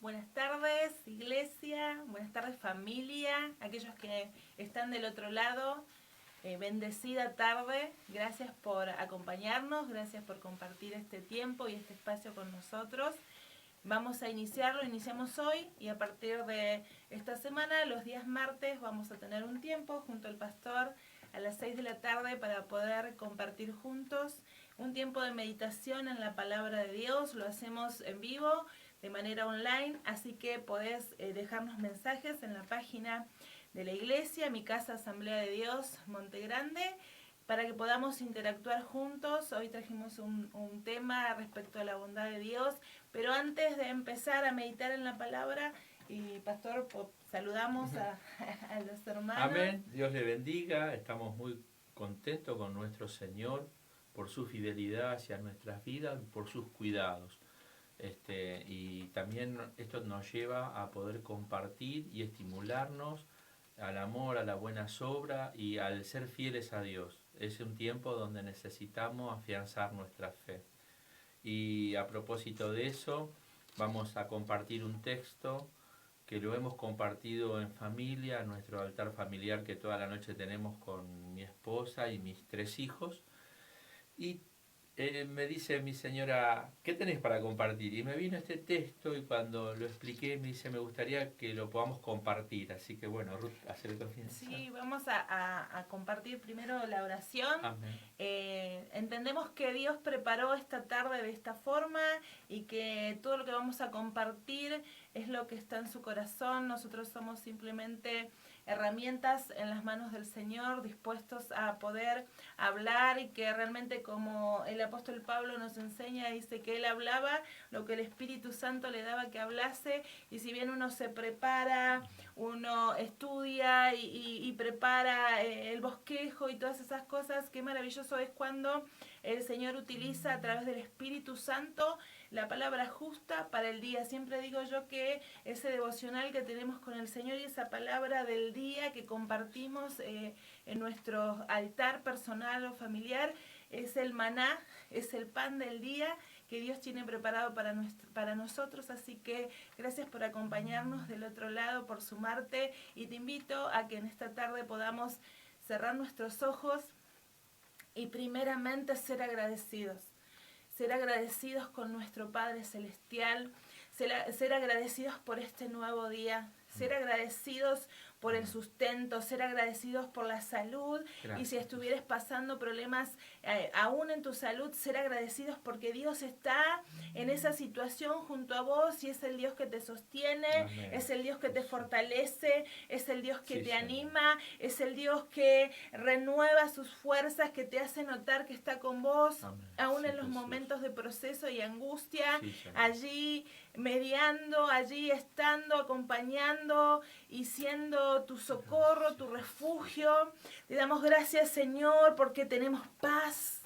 Buenas tardes, iglesia, buenas tardes, familia, aquellos que están del otro lado, bendecida tarde, gracias por acompañarnos, gracias por compartir este tiempo y este espacio con nosotros. Vamos a iniciamos hoy y a partir de esta semana, los días martes, vamos a tener un tiempo junto al pastor a las 6 de la tarde para poder compartir juntos un tiempo de meditación en la palabra de Dios. Lo hacemos en vivo, de manera online, así que podés dejarnos mensajes en la página de la iglesia, Mi Casa Asamblea de Dios, Monte Grande, para que podamos interactuar juntos. Hoy trajimos un tema respecto a la bondad de Dios, pero antes de empezar a meditar en la palabra, y pastor, saludamos a los hermanos. Amén, Dios le bendiga, estamos muy contentos con nuestro Señor por su fidelidad hacia nuestras vidas, por sus cuidados. Y también esto nos lleva a poder compartir y estimularnos al amor, a la buena obra y al ser fieles a Dios. Es un tiempo donde necesitamos afianzar nuestra fe. Y a propósito de eso, vamos a compartir un texto que lo hemos compartido en familia, en nuestro altar familiar que toda la noche tenemos con mi esposa y mis 3 hijos. Y me dice mi señora, ¿qué tenés para compartir? Y me vino este texto y cuando lo expliqué me dice, me gustaría que lo podamos compartir. Así que bueno, Ruth, hacer confianza. Sí, vamos a compartir primero la oración. Amén. Entendemos que Dios preparó esta tarde de esta forma y que todo lo que vamos a compartir es lo que está en su corazón. Nosotros somos simplemente herramientas en las manos del Señor, dispuestos a poder hablar, y que realmente, como el apóstol Pablo nos enseña, dice que él hablaba lo que el Espíritu Santo le daba que hablase, y si bien uno se prepara, uno estudia y prepara el bosquejo y todas esas cosas, qué maravilloso es cuando el Señor utiliza a través del Espíritu Santo la palabra justa para el día. Siempre digo yo que ese devocional que tenemos con el Señor y esa palabra del día que compartimos en nuestro altar personal o familiar es el maná, es el pan del día que Dios tiene preparado para nosotros. Así que gracias por acompañarnos del otro lado, por sumarte, y te invito a que en esta tarde podamos cerrar nuestros ojos y primeramente ser agradecidos con nuestro Padre Celestial, ser agradecidos por este nuevo día, ser agradecidos por el sustento, ser agradecidos por la salud. Gracias. Y si estuvieras pasando problemas aún en tu salud, ser agradecidos porque Dios está en esa situación junto a vos y es el Dios que te sostiene. Amén. Es el Dios que te fortalece, es el Dios que te anima, es el Dios que renueva sus fuerzas, que te hace notar que está con vos. Amén. Aún en los momentos de proceso y angustia, allí mediando, allí estando, acompañando y siendo tu socorro, tu refugio. Te damos gracias, Señor, porque tenemos paz,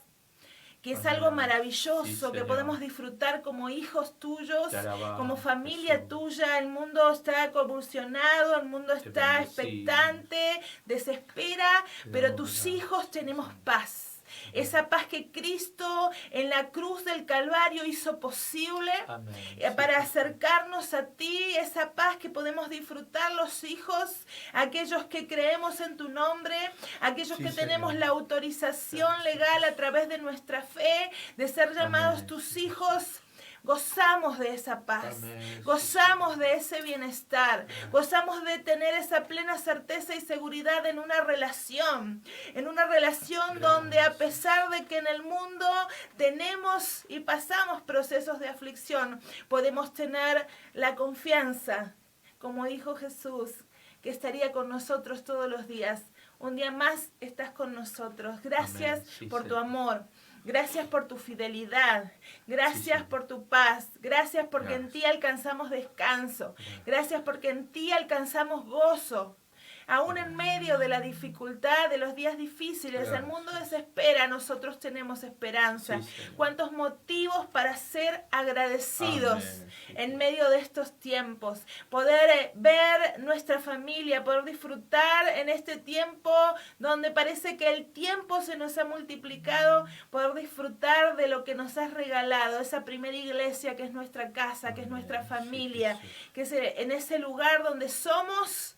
que es algo maravilloso, que podemos disfrutar como hijos tuyos, como familia tuya. El mundo está convulsionado, el mundo está expectante, desespera, pero tus hijos tenemos paz. Esa paz que Cristo en la cruz del Calvario hizo posible. Amén. Para acercarnos a ti, esa paz que podemos disfrutar los hijos, aquellos que creemos en tu nombre, aquellos que tenemos la autorización legal a través de nuestra fe de ser llamados tus hijos. Gozamos de esa paz. Amén. Gozamos de ese bienestar. Gozamos de tener esa plena certeza y seguridad en una relación donde, a pesar de que en el mundo tenemos y pasamos procesos de aflicción, podemos tener la confianza, como dijo Jesús, que estaría con nosotros todos los días. Un día más estás con nosotros. Gracias por tu amor. Gracias por tu fidelidad, gracias por tu paz, gracias porque en ti alcanzamos descanso, gracias porque en ti alcanzamos gozo. aún en medio de la dificultad, de los días difíciles. El mundo desespera, nosotros tenemos esperanza. ¿Cuántos motivos para ser agradecidos en medio de estos tiempos? Poder ver nuestra familia, poder disfrutar en este tiempo donde parece que el tiempo se nos ha multiplicado, poder disfrutar de lo que nos has regalado, esa primera iglesia que es nuestra casa, que es nuestra familia, que es en ese lugar donde somos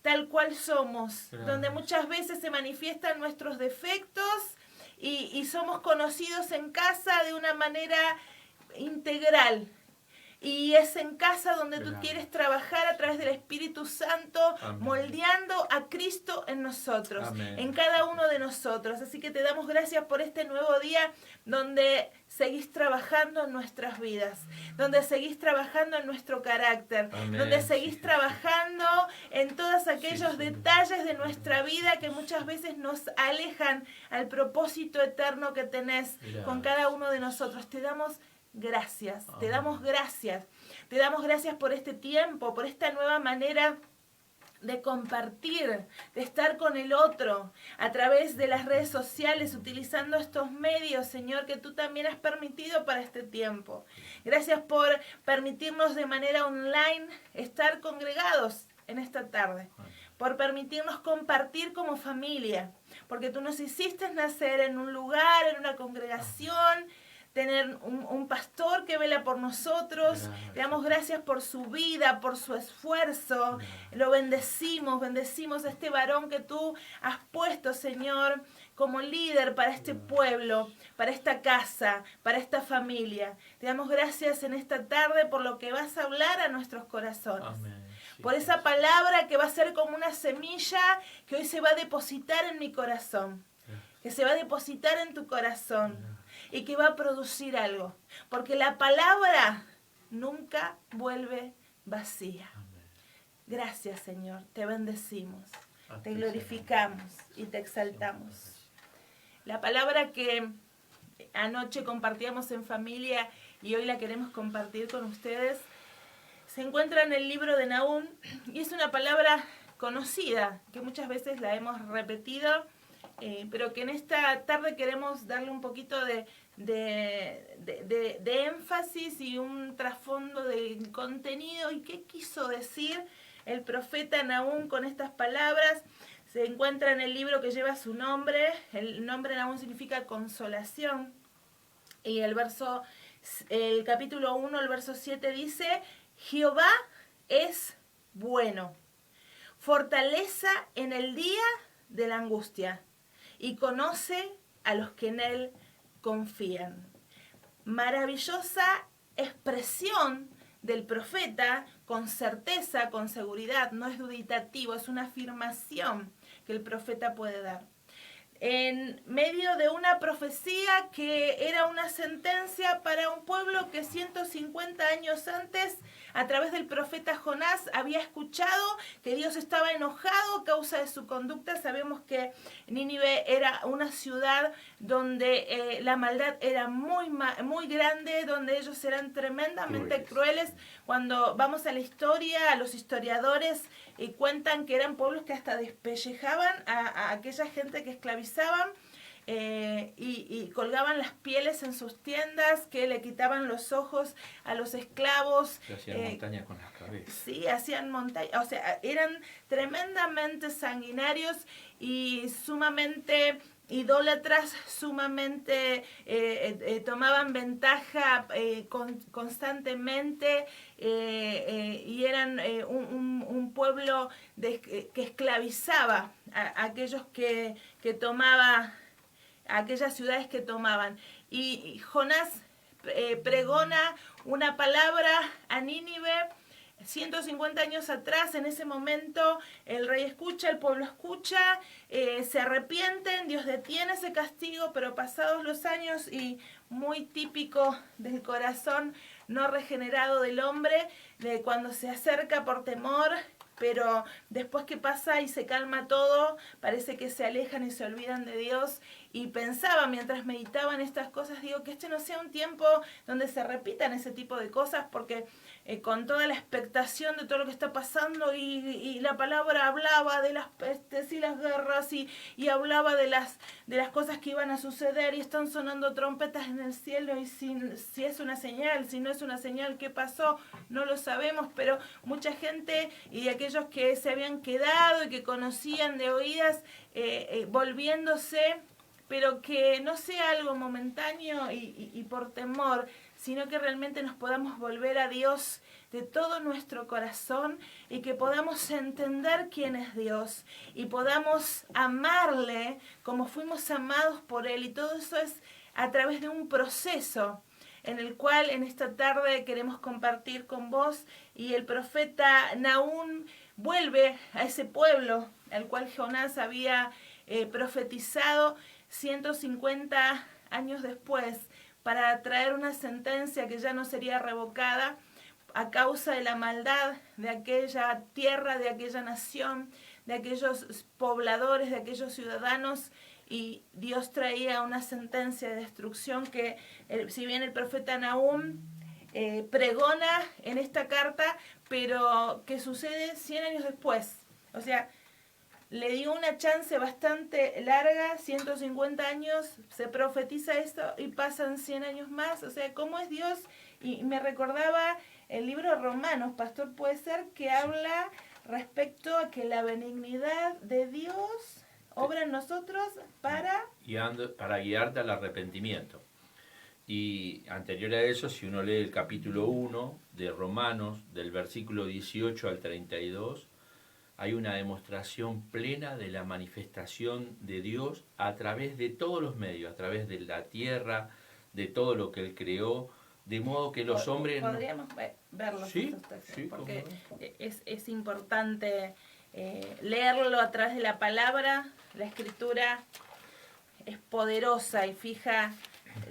tal cual somos, donde muchas veces se manifiestan nuestros defectos y somos conocidos en casa de una manera integral. Y es en casa donde tú quieres trabajar a través del Espíritu Santo, moldeando a Cristo en nosotros, en cada uno de nosotros. Así que te damos gracias por este nuevo día donde seguís trabajando en nuestras vidas, donde seguís trabajando en nuestro carácter, donde seguís trabajando en todos aquellos detalles de nuestra vida que muchas veces nos alejan al propósito eterno que tenés con cada uno de nosotros. Te damos gracias, te damos gracias. Te damos gracias por este tiempo, por esta nueva manera de compartir, de estar con el otro a través de las redes sociales, utilizando estos medios, Señor, que tú también has permitido para este tiempo. Gracias por permitirnos de manera online estar congregados en esta tarde, por permitirnos compartir como familia, porque tú nos hiciste nacer en un lugar, en una congregación, tener un pastor que vela por nosotros. Le damos gracias por su vida, por su esfuerzo. Lo bendecimos a este varón que tú has puesto, Señor, como líder para este pueblo, para esta casa, para esta familia. Te damos gracias en esta tarde por lo que vas a hablar a nuestros corazones. Por esa palabra que va a ser como una semilla que hoy se va a depositar en mi corazón, que se va a depositar en tu corazón. Y que va a producir algo. Porque la palabra nunca vuelve vacía. Gracias, Señor. Te bendecimos. Te glorificamos y te exaltamos. La palabra que anoche compartíamos en familia y hoy la queremos compartir con ustedes se encuentra en el libro de Nahum. Y es una palabra conocida, que muchas veces la hemos repetido, pero que en esta tarde queremos darle un poquito de énfasis y un trasfondo de contenido. ¿Y qué quiso decir el profeta Nahum con estas palabras? Se encuentra en el libro que lleva su nombre. El nombre Nahum significa consolación. Y el capítulo 1, el verso 7 dice: Jehová es bueno, fortaleza en el día de la angustia, y conoce a los que en él confían. Maravillosa expresión del profeta, con certeza, con seguridad, no es duditativo, es una afirmación que el profeta puede dar. En medio de una profecía que era una sentencia para un pueblo que 150 años antes, a través del profeta Jonás, había escuchado que Dios estaba enojado a causa de su conducta. Sabemos que Nínive era una ciudad donde la maldad era muy grande, donde ellos eran tremendamente crueles. Cuando vamos a la historia, a los historiadores cuentan que eran pueblos que hasta despellejaban a aquella gente que esclavizaban y colgaban las pieles en sus tiendas, que le quitaban los ojos a los esclavos. Hacían montañas con las cabezas. Sí, hacían montañas, o sea, eran tremendamente sanguinarios y sumamente idólatras, sumamente tomaban ventaja constantemente y eran un pueblo que esclavizaba a aquellos que tomaba, a aquellas ciudades que tomaban. Y Jonás pregona una palabra a Nínive 150 años atrás. En ese momento el rey escucha, el pueblo escucha, se arrepienten, Dios detiene ese castigo, pero pasados los años, y muy típico del corazón no regenerado del hombre, de cuando se acerca por temor pero después que pasa y se calma todo, parece que se alejan y se olvidan de Dios. Y pensaba mientras meditaban estas cosas, digo, que este no sea un tiempo donde se repitan ese tipo de cosas, porque con toda la expectación de todo lo que está pasando y la palabra hablaba de las pestes y las guerras y hablaba de las cosas que iban a suceder y están sonando trompetas en el cielo y si es una señal, si no es una señal, ¿qué pasó? No lo sabemos, pero mucha gente y de aquellos que se habían quedado y que conocían de oídas, volviéndose, pero que no sea algo momentáneo y por temor, sino que realmente nos podamos volver a Dios de todo nuestro corazón y que podamos entender quién es Dios y podamos amarle como fuimos amados por Él. Y todo eso es a través de un proceso en el cual en esta tarde queremos compartir con vos. Y el profeta Nahum vuelve a ese pueblo al cual Jonás había profetizado 150 años después, para traer una sentencia que ya no sería revocada a causa de la maldad de aquella tierra, de aquella nación, de aquellos pobladores, de aquellos ciudadanos. Y Dios traía una sentencia de destrucción que, si bien el profeta Nahum pregona en esta carta, pero que sucede 100 años después. O sea, le dio una chance bastante larga, 150 años, se profetiza esto y pasan 100 años más. O sea, ¿cómo es Dios? Y me recordaba el libro de Romanos, pastor, puede ser, que habla respecto a que la benignidad de Dios obra en nosotros para guiarte al arrepentimiento. Y anterior a eso, si uno lee el capítulo 1 de Romanos, del versículo 18 al 32, hay una demostración plena de la manifestación de Dios a través de todos los medios, a través de la tierra, de todo lo que Él creó, de modo que los hombres... Podríamos verlos, ¿Sí? Sí, porque es importante leerlo a través de la palabra. La Escritura es poderosa y fija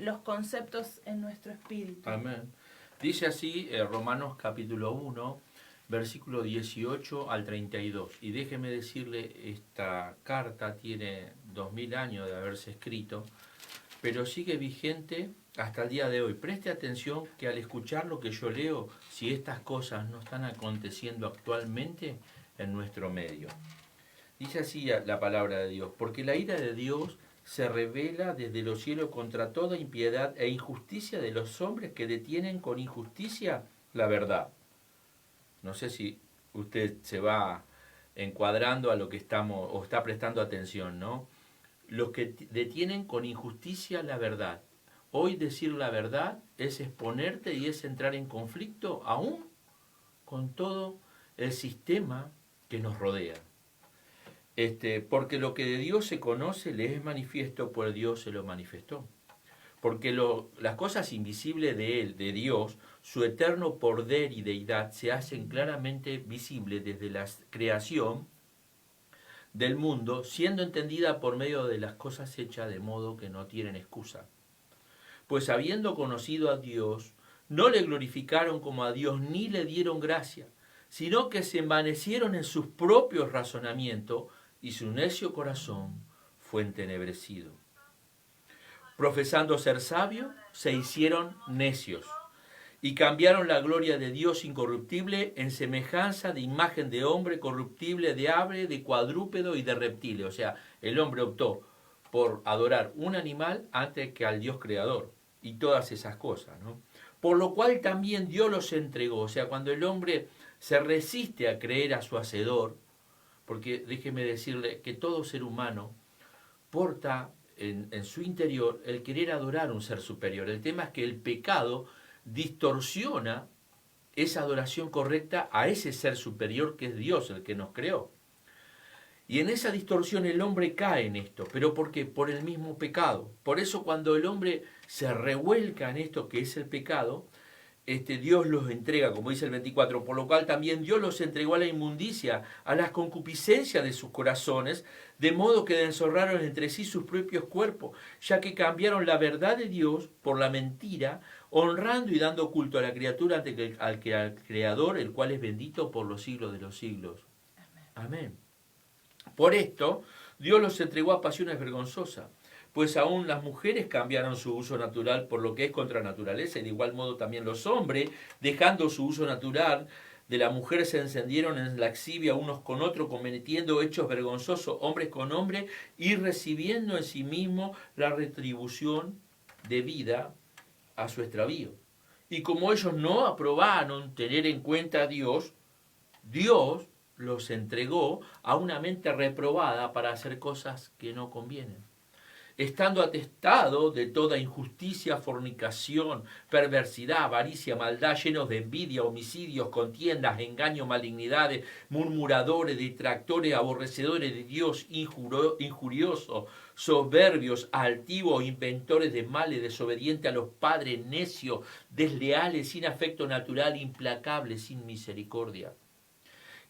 los conceptos en nuestro espíritu. Amén. Dice así Romanos capítulo 1, versículo 18 al 32. Y déjeme decirle, esta carta tiene 2000 años de haberse escrito, pero sigue vigente hasta el día de hoy. Preste atención que al escuchar lo que yo leo, si estas cosas no están aconteciendo actualmente en nuestro medio. Dice así la palabra de Dios: porque la ira de Dios se revela desde los cielos contra toda impiedad e injusticia de los hombres que detienen con injusticia la verdad. No sé si usted se va encuadrando a lo que estamos, o está prestando atención, ¿no? Los que detienen con injusticia la verdad. Hoy decir la verdad es exponerte y es entrar en conflicto aún con todo el sistema que nos rodea. Porque lo que de Dios se conoce le es manifiesto, pues Dios se lo manifestó. Porque las cosas invisibles de Él, de Dios, su eterno poder y deidad, se hacen claramente visibles desde la creación del mundo, siendo entendida por medio de las cosas hechas, de modo que no tienen excusa. Pues habiendo conocido a Dios, no le glorificaron como a Dios ni le dieron gracia, sino que se envanecieron en sus propios razonamientos y su necio corazón fue entenebrecido. Profesando ser sabios, se hicieron necios y cambiaron la gloria de Dios incorruptible en semejanza de imagen de hombre corruptible, de ave, de cuadrúpedo y de reptiles. O sea, el hombre optó por adorar un animal antes que al Dios creador y todas esas cosas, ¿no? Por lo cual también Dios los entregó. O sea, cuando el hombre se resiste a creer a su hacedor, porque déjeme decirle que todo ser humano porta en su interior el querer adorar a un ser superior. El tema es que el pecado distorsiona esa adoración correcta a ese ser superior que es Dios, el que nos creó. Y en esa distorsión el hombre cae en esto. ¿Pero por qué? Por el mismo pecado. Por eso cuando el hombre se revuelca en esto que es el pecado, Dios los entrega, como dice el 24, por lo cual también Dios los entregó a la inmundicia, a las concupiscencias de sus corazones, de modo que deshonraron entre sí sus propios cuerpos, ya que cambiaron la verdad de Dios por la mentira, honrando y dando culto a la criatura antes que al Creador, el cual es bendito por los siglos de los siglos. Amén. Por esto, Dios los entregó a pasiones vergonzosas, pues aún las mujeres cambiaron su uso natural por lo que es contra naturaleza, y de igual modo también los hombres, dejando su uso natural de la mujer, se encendieron en laxivia unos con otros, cometiendo hechos vergonzosos, hombres con hombres, y recibiendo en sí mismos la retribución debida a su extravío. Y como ellos no aprobaron tener en cuenta a Dios, Dios los entregó a una mente reprobada para hacer cosas que no convienen, estando atestado de toda injusticia, fornicación, perversidad, avaricia, maldad, llenos de envidia, homicidios, contiendas, engaños, malignidades, murmuradores, detractores, aborrecedores de Dios, injuriosos, soberbios, altivos, inventores de males, desobedientes a los padres, necios, desleales, sin afecto natural, implacables, sin misericordia,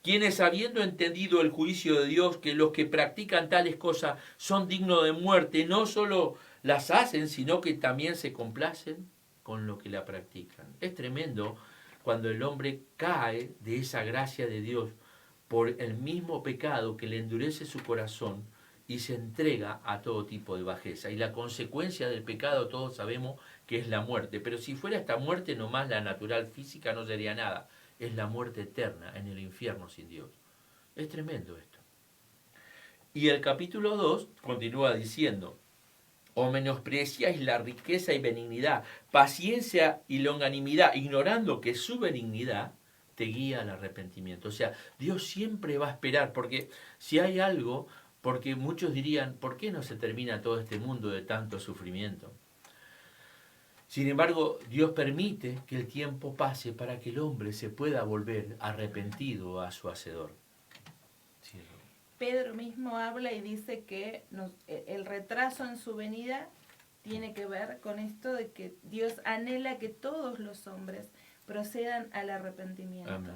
quienes, habiendo entendido el juicio de Dios, que los que practican tales cosas son dignos de muerte, no solo las hacen, sino que también se complacen con lo que la practican. Es tremendo cuando el hombre cae de esa gracia de Dios por el mismo pecado que le endurece su corazón y se entrega a todo tipo de bajeza. Y la consecuencia del pecado todos sabemos que es la muerte. Pero si fuera esta muerte nomás, la natural física, no sería nada. Es la muerte eterna en el infierno sin Dios. Es tremendo esto. Y el capítulo 2 continúa diciendo: o menospreciáis la riqueza y benignidad, paciencia y longanimidad, ignorando que su benignidad te guía al arrepentimiento. O sea, Dios siempre va a esperar, porque si hay algo, porque muchos dirían, ¿por qué no se termina todo este mundo de tanto sufrimiento? Sin embargo, Dios permite que el tiempo pase para que el hombre se pueda volver arrepentido a su Hacedor. Sí. Pedro mismo habla y dice que el retraso en su venida tiene que ver con esto de que Dios anhela que todos los hombres procedan al arrepentimiento. Amén.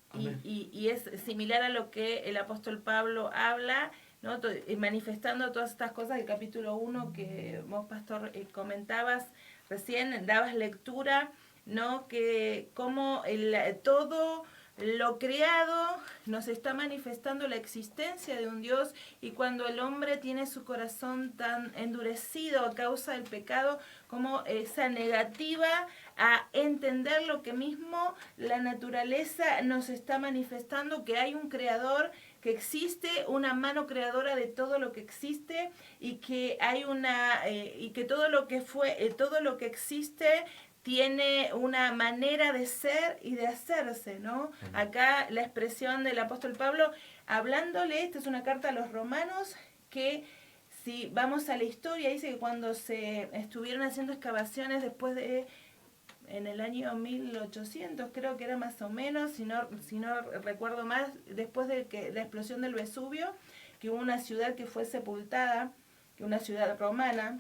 Amén. Y es similar a lo que el apóstol Pablo habla, ¿no? Manifestando todas estas cosas del capítulo 1 que vos, pastor, comentabas recién, dabas lectura, ¿no? Que como todo lo creado nos está manifestando la existencia de un Dios, y cuando el hombre tiene su corazón tan endurecido a causa del pecado, como esa negativa a entender lo que mismo la naturaleza nos está manifestando, que hay un creador, que existe una mano creadora de todo lo que existe, y que hay y que todo lo que todo lo que existe tiene una manera de ser y de hacerse, ¿no? Acá la expresión del apóstol Pablo, hablándole, esta es una carta a los romanos, que si vamos a la historia, dice que cuando se estuvieron haciendo excavaciones después de, en el año 1800, creo que era más o menos, si no recuerdo más, después de que la explosión del Vesubio, que hubo una ciudad que fue sepultada, que una ciudad romana.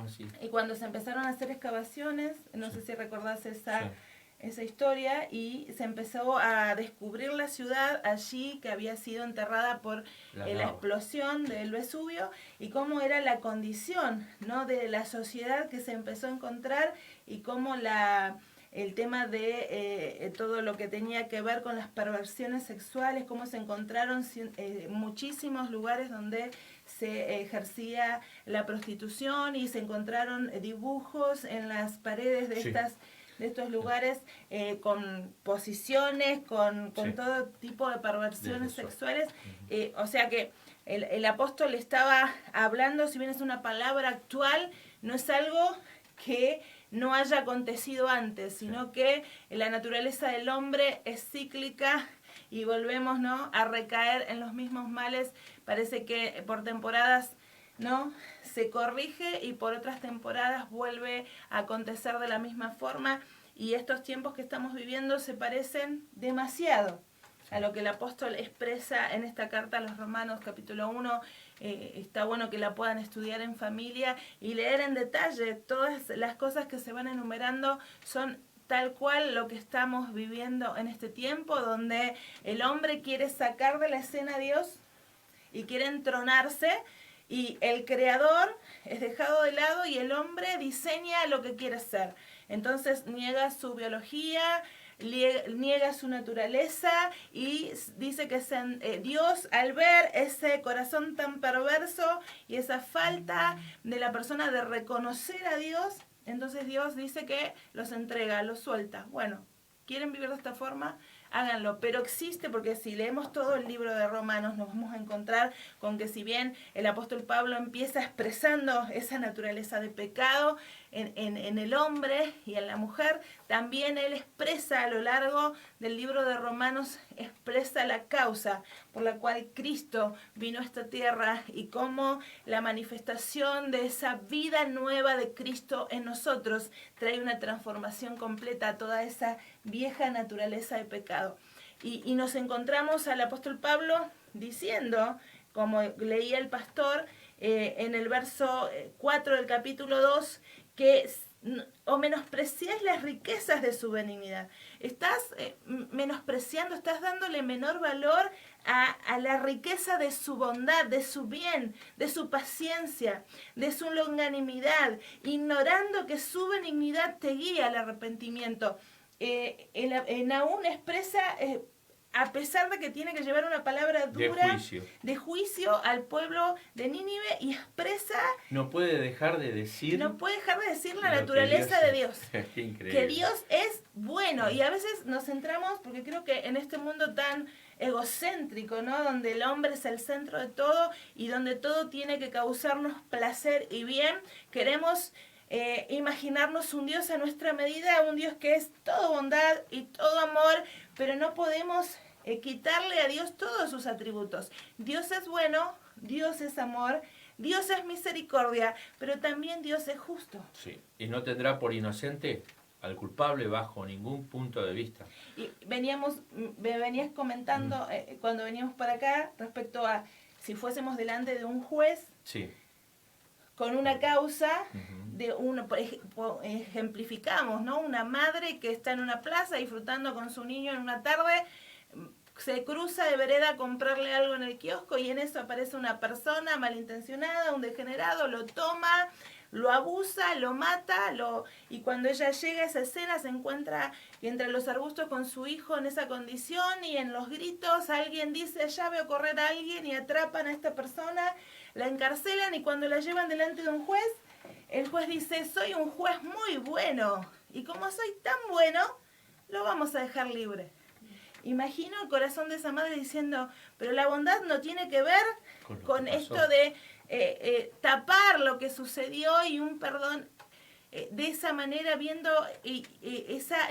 Sí. Y cuando se empezaron a hacer excavaciones, no sé si recordás esa historia, y se empezó a descubrir la ciudad allí que había sido enterrada por la explosión del Vesubio, y cómo era la condición, ¿no?, de la sociedad que se empezó a encontrar, y cómo el tema de todo lo que tenía que ver con las perversiones sexuales, cómo se encontraron muchísimos lugares donde se ejercía la prostitución, y se encontraron dibujos en las paredes de estos lugares con posiciones, con todo tipo de perversiones sexuales. O sea que el apóstol estaba hablando, si bien es una palabra actual, no es algo que no haya acontecido antes, sino que la naturaleza del hombre es cíclica y volvemos, ¿no?, a recaer en los mismos males. Parece que por temporadas, ¿no?, se corrige, y por otras temporadas vuelve a acontecer de la misma forma, y estos tiempos que estamos viviendo se parecen demasiado a lo que el apóstol expresa en esta carta a los Romanos, capítulo 1. Está bueno que la puedan estudiar en familia y leer en detalle. Todas las cosas que se van enumerando son tal cual lo que estamos viviendo en este tiempo, donde el hombre quiere sacar de la escena a Dios y quiere entronarse, y el creador es dejado de lado y el hombre diseña lo que quiere ser. Entonces niega su biología, niega su naturaleza y dice que Dios, al ver ese corazón tan perverso y esa falta de la persona de reconocer a Dios, entonces Dios dice que los entrega, los suelta. Bueno, ¿quieren vivir de esta forma? Háganlo, pero existe, porque si leemos todo el libro de Romanos nos vamos a encontrar con que si bien el apóstol Pablo empieza expresando esa naturaleza de pecado en el hombre y en la mujer, también él expresa a lo largo del libro de Romanos, expresa la causa por la cual Cristo vino a esta tierra y cómo la manifestación de esa vida nueva de Cristo en nosotros trae una transformación completa a toda esa vieja naturaleza de pecado. Y nos encontramos al apóstol Pablo diciendo, como leía el pastor en el verso 4 del capítulo 2, que o menospreciáis las riquezas de su benignidad. Estás menospreciando, estás dándole menor valor a la riqueza de su bondad, de su bien, de su paciencia, de su longanimidad, ignorando que su benignidad te guía al arrepentimiento. Nahum expresa, a pesar de que tiene que llevar una palabra dura de juicio al pueblo de Nínive, y expresa... No puede dejar de decir la naturaleza de Dios. Qué increíble. Que Dios es bueno. Y a veces nos centramos, porque creo que en este mundo tan egocéntrico, ¿no? Donde el hombre es el centro de todo y donde todo tiene que causarnos placer y bien, queremos... imaginarnos un Dios a nuestra medida, un Dios que es todo bondad y todo amor, pero no podemos quitarle a Dios todos sus atributos. Dios es bueno, Dios es amor, Dios es misericordia, pero también Dios es justo. Sí, y no tendrá por inocente al culpable bajo ningún punto de vista. Y me venías comentando cuando veníamos para acá respecto a si fuésemos delante de un juez. Sí. Con una causa, ejemplificamos, ¿no? Una madre que está en una plaza disfrutando con su niño en una tarde, se cruza de vereda a comprarle algo en el kiosco y en eso aparece una persona malintencionada, un degenerado, lo toma, lo abusa, lo mata, y cuando ella llega a esa escena se encuentra entre los arbustos con su hijo en esa condición, y en los gritos alguien dice, ya veo correr a alguien, y atrapan a esta persona, la encarcelan, y cuando la llevan delante de un juez, el juez dice, soy un juez muy bueno, y como soy tan bueno, lo vamos a dejar libre. Imagino el corazón de esa madre diciendo, pero la bondad no tiene que ver con esto de tapar lo que sucedió y un perdón de esa manera, viendo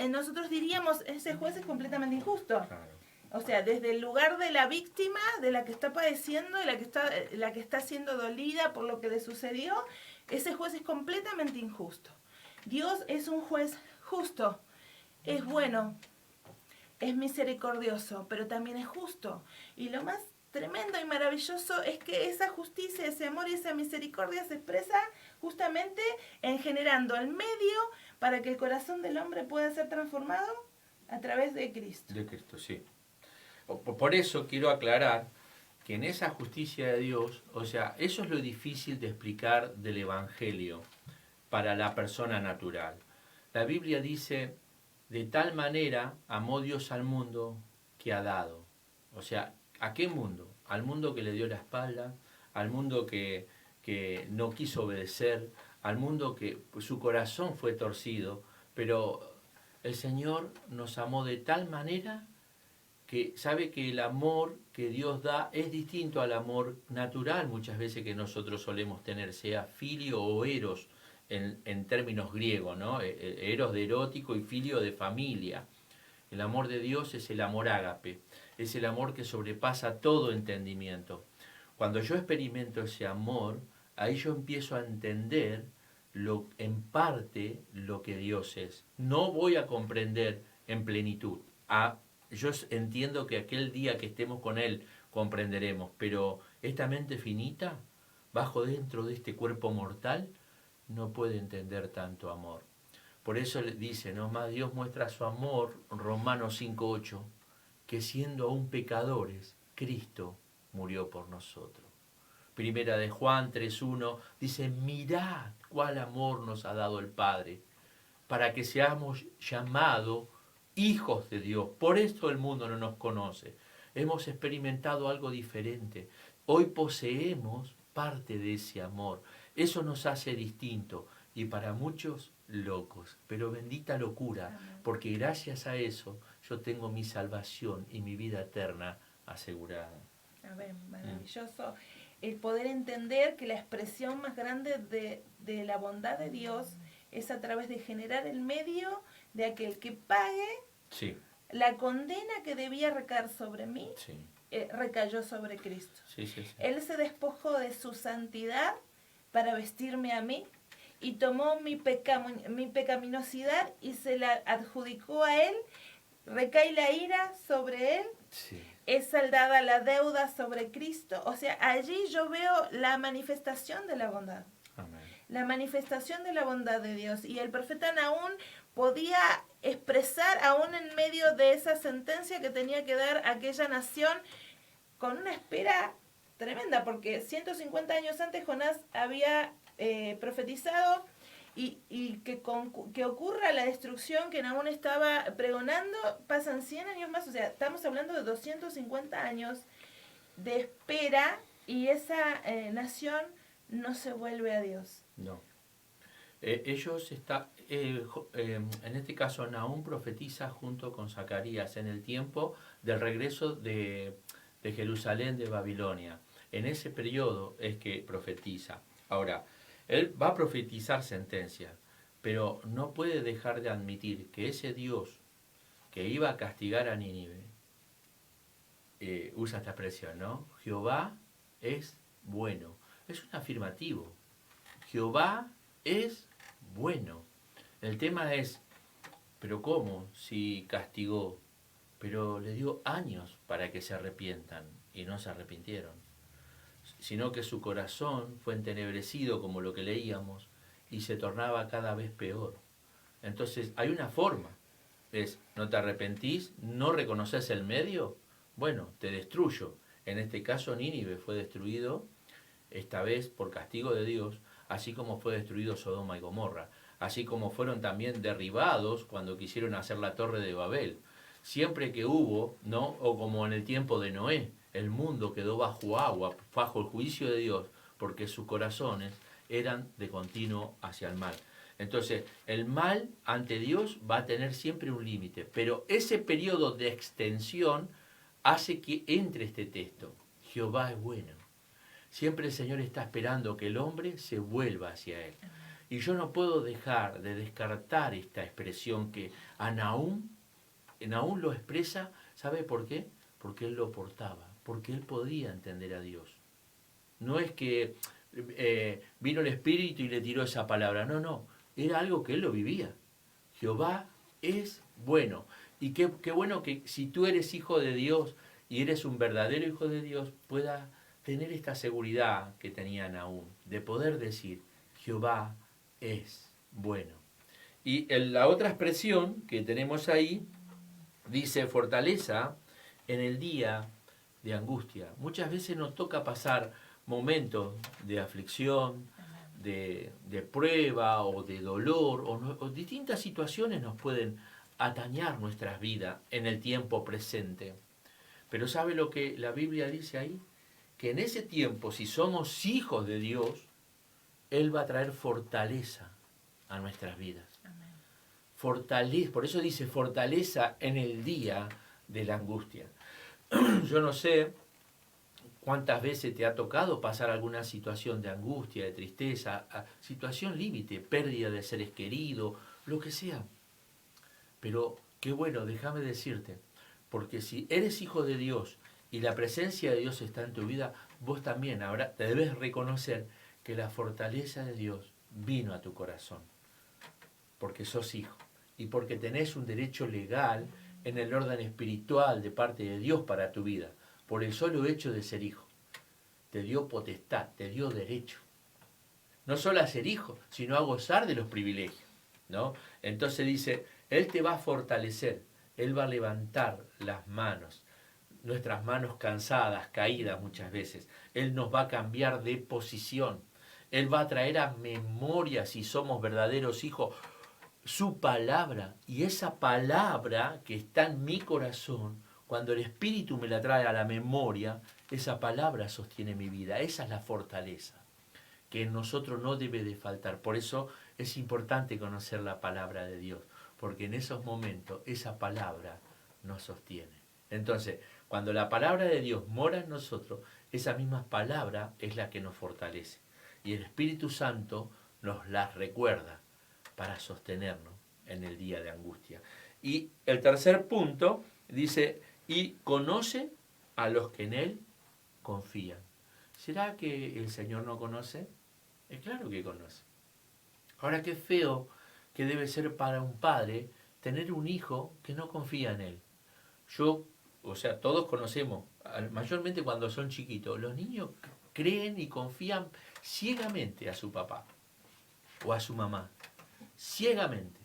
nosotros diríamos, ese juez es completamente injusto. Claro. O sea, desde el lugar de la víctima, de la que está padeciendo, de la que está siendo dolida por lo que le sucedió, ese juez es completamente injusto. Dios es un juez justo, es bueno, es misericordioso, pero también es justo. Y lo más tremendo y maravilloso es que esa justicia, ese amor y esa misericordia se expresa justamente en generando el medio para que el corazón del hombre pueda ser transformado a través de Cristo. De Cristo, sí. Por eso quiero aclarar que en esa justicia de Dios, o sea, eso es lo difícil de explicar del Evangelio para la persona natural. La Biblia dice, de tal manera amó Dios al mundo que ha dado. O sea, ¿a qué mundo? Al mundo que le dio la espalda, al mundo que no quiso obedecer, al mundo que su corazón fue torcido, pero el Señor nos amó de tal manera que sabe que el amor que Dios da es distinto al amor natural muchas veces que nosotros solemos tener, sea filio o eros en términos griegos, ¿no? Eros de erótico y filio de familia. El amor de Dios es el amor ágape, es el amor que sobrepasa todo entendimiento. Cuando yo experimento ese amor, ahí yo empiezo a entender en parte lo que Dios es. No voy a comprender en plenitud. Yo entiendo que aquel día que estemos con Él comprenderemos, pero esta mente finita, bajo dentro de este cuerpo mortal, no puede entender tanto amor. Por eso le dice, ¿no? Más Dios muestra su amor, Romanos 5:8, que siendo aún pecadores, Cristo murió por nosotros. Primera de Juan 3:1 dice, mirad cuál amor nos ha dado el Padre, para que seamos llamados hijos de Dios. Por eso el mundo no nos conoce. Hemos experimentado algo diferente. Hoy poseemos parte de ese amor. Eso nos hace distintos y para muchos locos. Pero bendita locura, Amén. porque gracias a eso yo tengo mi salvación y mi vida eterna asegurada. Amén, maravilloso. El poder entender que la expresión más grande de la bondad de Dios es a través de generar el medio de aquel que pague Sí, la condena que debía recaer sobre mí, sí, recayó sobre Cristo. sí, sí, sí. Él se despojó de su santidad para vestirme a mí y tomó mi pecaminosidad y se la adjudicó a Él. Recae la ira sobre Él. Sí. Es saldada la deuda sobre Cristo. O sea, allí yo veo la manifestación de la bondad. Amén. La manifestación de la bondad de Dios. Y el profeta Nahum podía expresar, aún en medio de esa sentencia que tenía que dar aquella nación, con una espera tremenda, porque 150 años antes Jonás había profetizado y que ocurra la destrucción que Nahum estaba pregonando, pasan 100 años más, o sea, estamos hablando de 250 años de espera y esa nación no se vuelve a Dios. No. Ellos están, en este caso Nahum profetiza junto con Zacarías en el tiempo del regreso de Jerusalén de Babilonia. En ese periodo es que profetiza. Ahora, él va a profetizar sentencias, pero no puede dejar de admitir que ese Dios que iba a castigar a Nínive, usa esta expresión, ¿no? Jehová es bueno. Es un afirmativo. Jehová es bueno. El tema es, ¿pero cómo? Si castigó, pero le dio años para que se arrepientan y no se arrepintieron, sino que su corazón fue entenebrecido, como lo que leíamos, y se tornaba cada vez peor. Entonces hay una forma, es, no te arrepentís, no reconoces el medio, bueno, te destruyo. En este caso Nínive fue destruido, esta vez por castigo de Dios, así como fue destruido Sodoma y Gomorra, así como fueron también derribados cuando quisieron hacer la torre de Babel. Siempre que hubo, ¿no? O como en el tiempo de Noé, el mundo quedó bajo agua, bajo el juicio de Dios, porque sus corazones eran de continuo hacia el mal. Entonces, el mal ante Dios va a tener siempre un límite, pero ese periodo de extensión hace que entre este texto. Jehová es bueno. Siempre el Señor está esperando que el hombre se vuelva hacia Él. Y yo no puedo dejar de descartar esta expresión que a Nahum lo expresa, ¿sabe por qué? Porque él lo portaba, porque él podía entender a Dios. No es que vino el Espíritu y le tiró esa palabra, no, era algo que él lo vivía. Jehová es bueno. Y qué bueno que si tú eres hijo de Dios y eres un verdadero hijo de Dios, pueda tener esta seguridad que tenía Nahum, de poder decir, Jehová es bueno. Y la otra expresión que tenemos ahí, dice fortaleza en el día de angustia. Muchas veces nos toca pasar momentos de aflicción, de prueba o de dolor, o distintas situaciones nos pueden atañar nuestras vidas en el tiempo presente. Pero ¿sabe lo que la Biblia dice ahí? Que en ese tiempo, si somos hijos de Dios, Él va a traer fortaleza a nuestras vidas. Fortaleza, por eso dice fortaleza en el día de la angustia. Yo no sé cuántas veces te ha tocado pasar alguna situación de angustia, de tristeza, situación límite, pérdida de seres queridos, lo que sea. Pero qué bueno, déjame decirte, porque si eres hijo de Dios y la presencia de Dios está en tu vida, vos también debes reconocer que la fortaleza de Dios vino a tu corazón, porque sos hijo y porque tenés un derecho legal en el orden espiritual de parte de Dios para tu vida, por el solo hecho de ser hijo. Te dio potestad, te dio derecho. No solo a ser hijo, sino a gozar de los privilegios, ¿no? Entonces dice, Él te va a fortalecer, Él va a levantar las manos, nuestras manos cansadas, caídas muchas veces. Él nos va a cambiar de posición. Él va a traer a memoria, si somos verdaderos hijos, su palabra, y esa palabra que está en mi corazón, cuando el Espíritu me la trae a la memoria, esa palabra sostiene mi vida. Esa es la fortaleza que en nosotros no debe de faltar. Por eso es importante conocer la palabra de Dios, porque en esos momentos esa palabra nos sostiene. Entonces, cuando la palabra de Dios mora en nosotros, esa misma palabra es la que nos fortalece. Y el Espíritu Santo nos las recuerda para sostenernos en el día de angustia. Y el tercer punto dice, y conoce a los que en Él confían. ¿Será que el Señor no conoce? Es claro que conoce. Ahora, qué feo que debe ser para un padre tener un hijo que no confía en él. Todos conocemos, mayormente cuando son chiquitos, los niños creen y confían ciegamente a su papá o a su mamá. Ciegamente.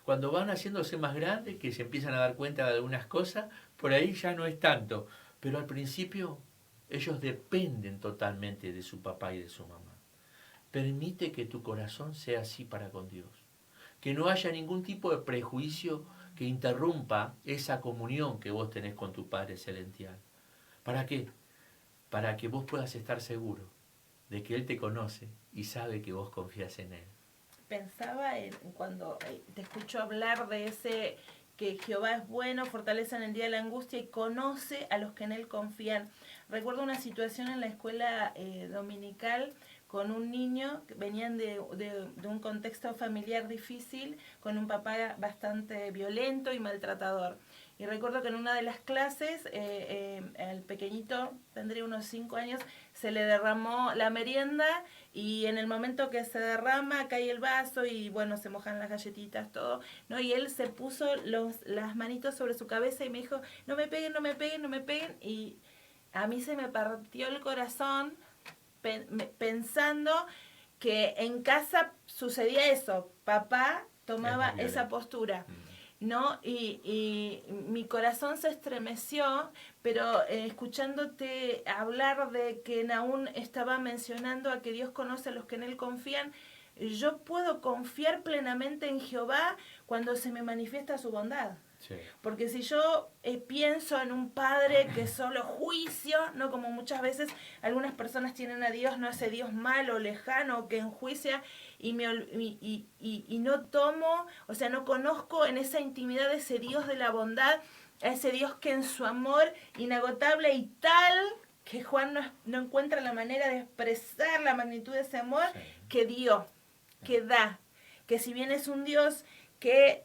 Cuando van haciéndose más grandes, que se empiezan a dar cuenta de algunas cosas, por ahí ya no es tanto. Pero al principio ellos dependen totalmente de su papá y de su mamá. Permite que tu corazón sea así para con Dios. Que no haya ningún tipo de prejuicio que interrumpa esa comunión que vos tenés con tu Padre Celestial. ¿Para qué? Para que vos puedas estar seguro de que Él te conoce y sabe que vos confías en Él. Pensaba en cuando te escucho hablar de ese que Jehová es bueno, fortalece en el día de la angustia y conoce a los que en Él confían. Recuerdo una situación en la escuela dominical con un niño que venían de un contexto familiar difícil, con un papá bastante violento y maltratador. Y recuerdo que en una de las clases, el pequeñito, tendría unos 5 años, se le derramó la merienda y en el momento que se derrama cae el vaso y bueno, se mojan las galletitas, todo, ¿no? Y él se puso las manitos sobre su cabeza y me dijo, no me peguen, no me peguen, no me peguen. Y a mí se me partió el corazón pensando que en casa sucedía eso, papá tomaba esa postura. ¿No? Y mi corazón se estremeció, pero escuchándote hablar de que Nahum estaba mencionando a que Dios conoce a los que en Él confían, yo puedo confiar plenamente en Jehová cuando se me manifiesta su bondad. Sí. Porque si yo pienso en un padre que solo juicio, no como muchas veces algunas personas tienen a Dios, no ese Dios malo, lejano, que enjuicia y no tomo, o sea, no conozco en esa intimidad ese Dios de la bondad, a ese Dios que en su amor inagotable y tal, que Juan no encuentra la manera de expresar la magnitud de ese amor, sí, que dio, que da, que si bien es un Dios que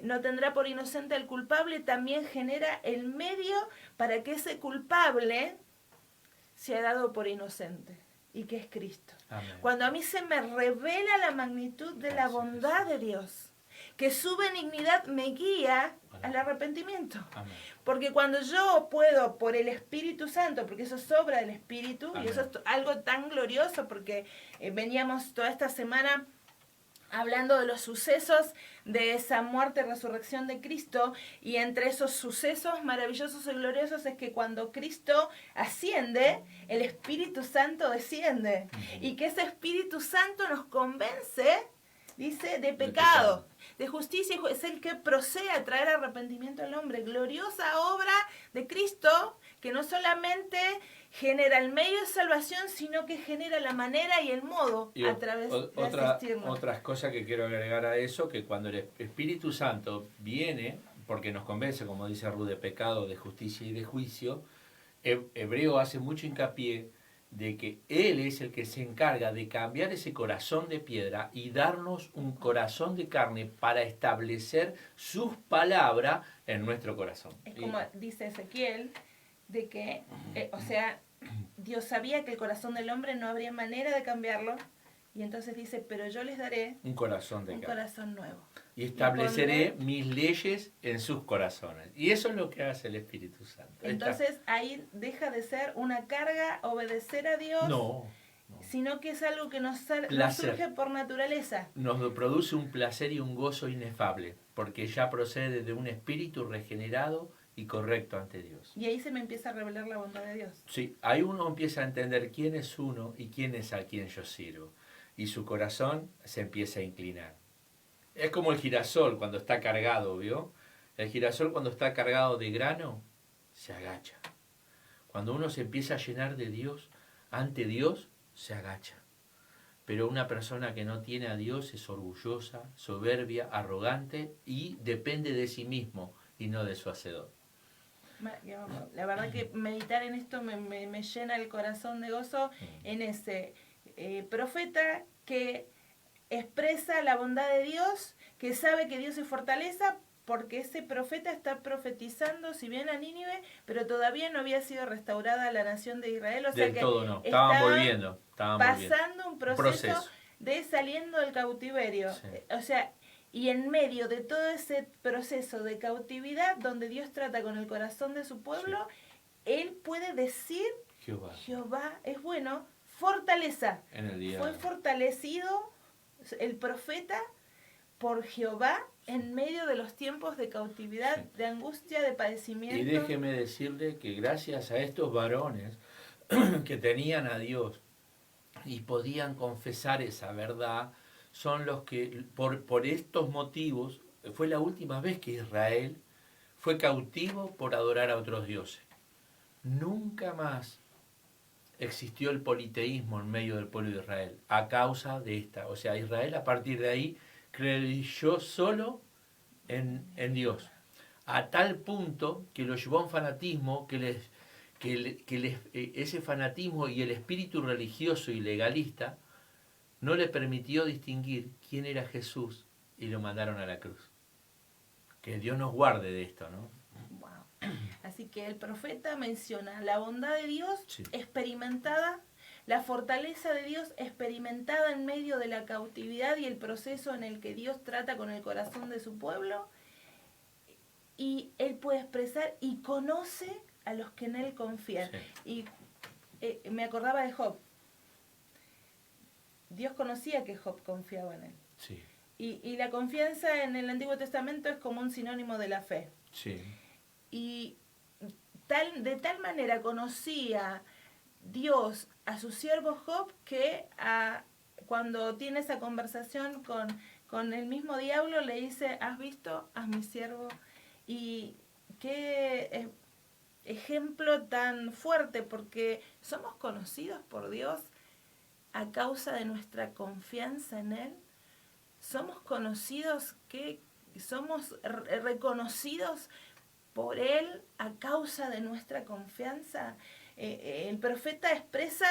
no tendrá por inocente al culpable, también genera el medio para que ese culpable sea dado por inocente, y que es Cristo. Amén. Cuando a mí se me revela la magnitud de la bondad de Dios, que su benignidad me guía al arrepentimiento. Amén. Porque cuando yo puedo, por el Espíritu Santo, porque eso es obra del Espíritu, amén, y eso es algo tan glorioso, porque veníamos toda esta semana hablando de los sucesos de esa muerte y resurrección de Cristo, y entre esos sucesos maravillosos y gloriosos es que cuando Cristo asciende, el Espíritu Santo desciende, y que ese Espíritu Santo nos convence, dice, de pecado, de justicia, es el que procede a traer arrepentimiento al hombre. Gloriosa obra de Cristo, que no solamente genera el medio de salvación, sino que genera la manera y el modo a través de asistirnos. Otras cosas que quiero agregar a eso, que cuando el Espíritu Santo viene, porque nos convence, como dice Ruth, de pecado, de justicia y de juicio, Hebreo hace mucho hincapié de que Él es el que se encarga de cambiar ese corazón de piedra y darnos un corazón de carne para establecer sus palabras en nuestro corazón. Es como dice Ezequiel, de que, Dios sabía que el corazón del hombre no habría manera de cambiarlo, y entonces dice, pero yo les daré un corazón nuevo. Y estableceré mis leyes en sus corazones. Y eso es lo que hace el Espíritu Santo. Entonces ahí deja de ser una carga obedecer a Dios, sino que es algo que nos surge por naturaleza. Nos produce un placer y un gozo inefable, porque ya procede de un espíritu regenerado y correcto ante Dios. Y ahí se me empieza a revelar la bondad de Dios. Sí, ahí uno empieza a entender quién es uno y quién es a quien yo sirvo. Y su corazón se empieza a inclinar. Es como el girasol cuando está cargado, ¿vio? El girasol cuando está cargado de grano, se agacha. Cuando uno se empieza a llenar de Dios, ante Dios, se agacha. Pero una persona que no tiene a Dios es orgullosa, soberbia, arrogante y depende de sí mismo y no de su hacedor. La verdad que meditar en esto me llena el corazón de gozo en ese profeta que expresa la bondad de Dios, que sabe que Dios es fortaleza, porque ese profeta está profetizando, si bien a Nínive, pero todavía no había sido restaurada la nación de Israel, o sea Del que todo no, estaban volviendo. Pasando un proceso de saliendo del cautiverio, Sí. O sea, y en medio de todo ese proceso de cautividad, donde Dios trata con el corazón de su pueblo, sí, Él puede decir, Jehová es bueno, fortaleza. En el día. Fue fortalecido el profeta por Jehová en medio de los tiempos de cautividad, sí, de angustia, de padecimiento. Y déjeme decirle que gracias a estos varones que tenían a Dios y podían confesar esa verdad, son los que, por estos motivos, fue la última vez que Israel fue cautivo por adorar a otros dioses. Nunca más existió el politeísmo en medio del pueblo de Israel, a causa de esta. O sea, Israel a partir de ahí creyó solo en Dios, a tal punto que lo llevó a un fanatismo ese fanatismo y el espíritu religioso y legalista no le permitió distinguir quién era Jesús y lo mandaron a la cruz. Que Dios nos guarde de esto, ¿no? Wow. Así que el profeta menciona la bondad de Dios, sí, experimentada, la fortaleza de Dios experimentada en medio de la cautividad y el proceso en el que Dios trata con el corazón de su pueblo, y él puede expresar y conoce a los que en él confían. Sí. Y me acordaba de Job. Dios conocía que Job confiaba en él. Sí. Y la confianza en el Antiguo Testamento es como un sinónimo de la fe. Sí. Y de tal manera conocía Dios a su siervo Job que cuando tiene esa conversación con el mismo diablo le dice, ¿has visto a mi siervo? Y qué ejemplo tan fuerte, porque somos conocidos por Dios a causa de nuestra confianza en Él. Somos conocidos, que somos reconocidos por Él a causa de nuestra confianza. El profeta expresa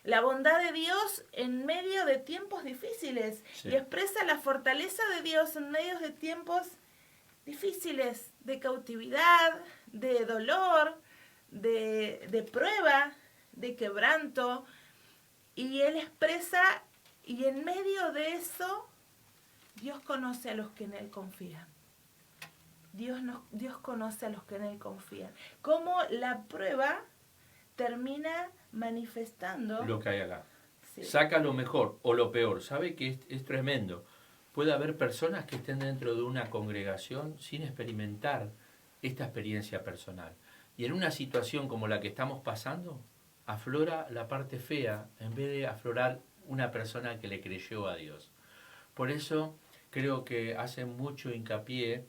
la bondad de Dios en medio de tiempos difíciles, sí, y expresa la fortaleza de Dios en medio de tiempos difíciles, de cautividad, de dolor, de prueba, de quebranto. Y Él expresa, y en medio de eso, Dios conoce a los que en Él confían. Dios conoce a los que en Él confían. Cómo la prueba termina manifestando lo que hay acá. Sí. Saca lo mejor o lo peor. ¿Sabe que es tremendo? Puede haber personas que estén dentro de una congregación sin experimentar esta experiencia personal. Y en una situación como la que estamos pasando, aflora la parte fea en vez de aflorar una persona que le creyó a Dios. Por eso creo que hace mucho hincapié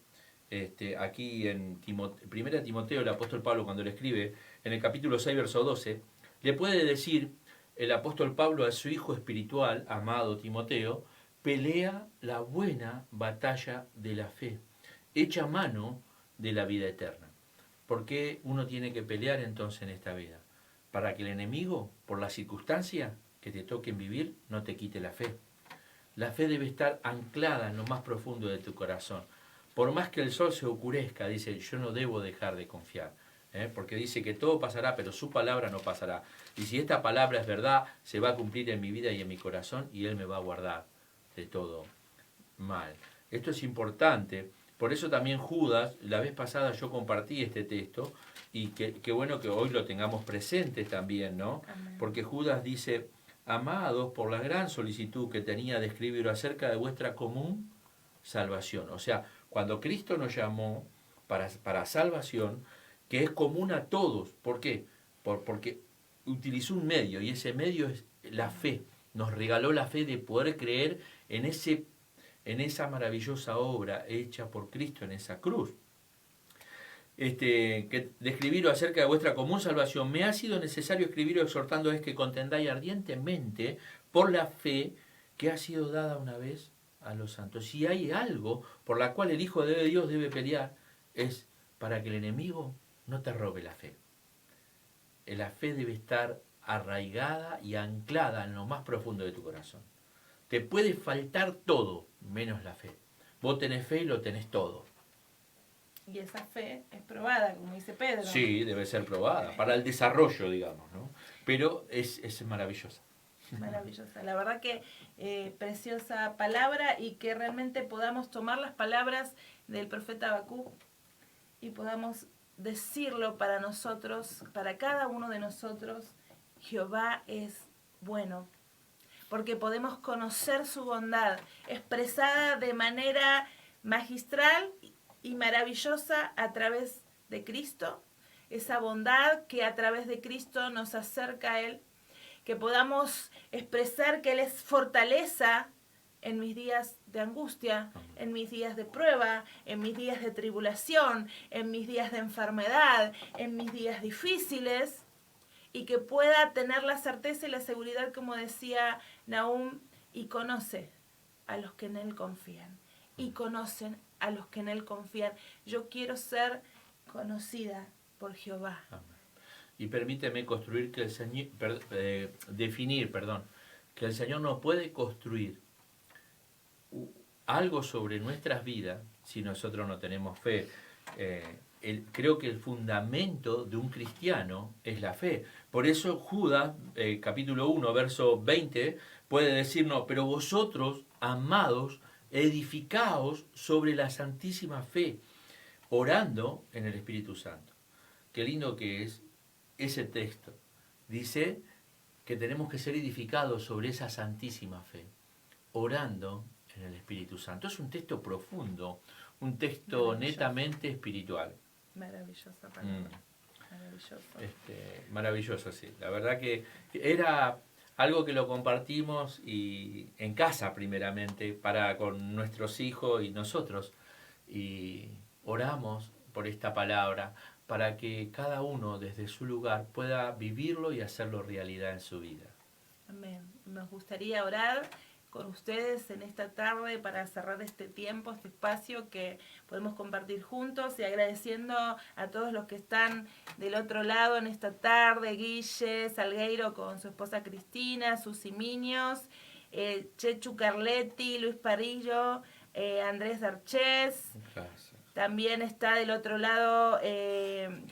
aquí en 1 Timoteo, el apóstol Pablo cuando le escribe, en el capítulo 6, verso 12, le puede decir el apóstol Pablo a su hijo espiritual, amado Timoteo, pelea la buena batalla de la fe, echa mano de la vida eterna. ¿Por qué uno tiene que pelear entonces en esta vida? Para que el enemigo, por la circunstancia que te toquen vivir, no te quite la fe. La fe debe estar anclada en lo más profundo de tu corazón. Por más que el sol se oscurezca, dice, yo no debo dejar de confiar. Porque dice que todo pasará, pero su palabra no pasará. Y si esta palabra es verdad, se va a cumplir en mi vida y en mi corazón, y Él me va a guardar de todo mal. Esto es importante. Por eso también Judas, la vez pasada yo compartí este texto, y qué bueno que hoy lo tengamos presente también, ¿no? Amén. Porque Judas dice, amados, por la gran solicitud que tenía de escribir acerca de vuestra común salvación. O sea, cuando Cristo nos llamó para salvación, que es común a todos. ¿Por qué? Porque utilizó un medio, y ese medio es la fe. Nos regaló la fe de poder creer en ese en esa maravillosa obra hecha por Cristo en esa cruz. Que describiros acerca de vuestra común salvación, me ha sido necesario escribiros exhortándoos que contendáis ardientemente por la fe que ha sido dada una vez a los santos. Si hay algo por la cual el Hijo de Dios debe pelear, es para que el enemigo no te robe la fe. La fe debe estar arraigada y anclada en lo más profundo de tu corazón. Te puede faltar todo, menos la fe. Vos tenés fe y lo tenés todo. Y esa fe es probada, como dice Pedro. Sí, debe ser probada, para el desarrollo, digamos, ¿no? Pero es maravillosa. Maravillosa. La verdad que preciosa palabra, y que realmente podamos tomar las palabras del profeta Habacuc y podamos decirlo para nosotros, para cada uno de nosotros: Jehová es bueno. Porque podemos conocer su bondad expresada de manera magistral y maravillosa a través de Cristo. Esa bondad que a través de Cristo nos acerca a Él. Que podamos expresar que Él es fortaleza en mis días de angustia, en mis días de prueba, en mis días de tribulación, en mis días de enfermedad, en mis días difíciles. Y que pueda tener la certeza y la seguridad, como decía Nahum, y conoce a los que en Él confían. Y conocen a los que en Él confían. Yo quiero ser conocida por Jehová. Amén. Y permíteme construir que el Señor, definir, que el Señor no puede construir algo sobre nuestras vidas si nosotros no tenemos fe. Creo que el fundamento de un cristiano es la fe. Por eso Judas, capítulo 1, verso 20, puede decirnos: pero vosotros, amados, edificaos sobre la santísima fe, orando en el Espíritu Santo. Qué lindo que es ese texto. Dice que tenemos que ser edificados sobre esa santísima fe, orando en el Espíritu Santo. Es un texto profundo, un texto netamente espiritual. Maravillosa palabra. Maravilloso. Maravilloso, sí. La verdad que era algo que lo compartimos y en casa primeramente con nuestros hijos y nosotros. Y oramos por esta palabra para que cada uno desde su lugar pueda vivirlo y hacerlo realidad en su vida. Amén. Nos gustaría orar con ustedes en esta tarde para cerrar este tiempo, este espacio que podemos compartir juntos, y agradeciendo a todos los que están del otro lado en esta tarde: Guille Salgueiro con su esposa Cristina, Susi Miños, Chechu Carletti, Luis Parillo, Andrés Archés. Gracias. También está del otro lado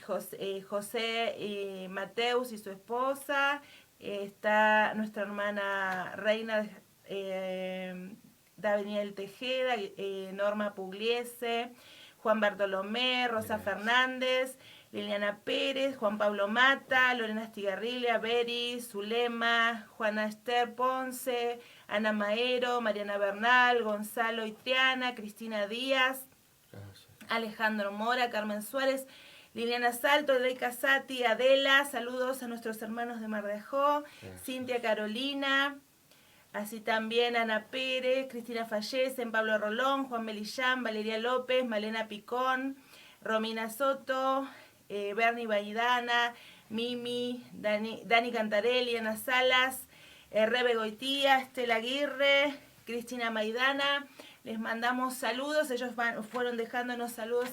José Mateus y su esposa. Está nuestra hermana Reina Daniel Tejeda, Norma Pugliese, Juan Bartolomé, Rosa Fernández, Liliana Pérez, Juan Pablo Mata, Lorena Estigarribia, Beri, Zulema, Juana Esther Ponce, Ana Maero, Mariana Bernal, Gonzalo Itriana, Cristina Díaz, gracias, Alejandro Mora, Carmen Suárez, Liliana Salto, Edey Casati, Adela. Saludos a nuestros hermanos de Mar de Ajó, Cintia Carolina. Así también Ana Pérez, Cristina Fallecen, Pablo Rolón, Juan Melillán, Valeria López, Malena Picón, Romina Soto, Bernie Baidana, Mimi, Dani Cantarelli, Ana Salas, Rebe Goitía, Estela Aguirre, Cristina Maidana. Les mandamos saludos, ellos fueron dejándonos saludos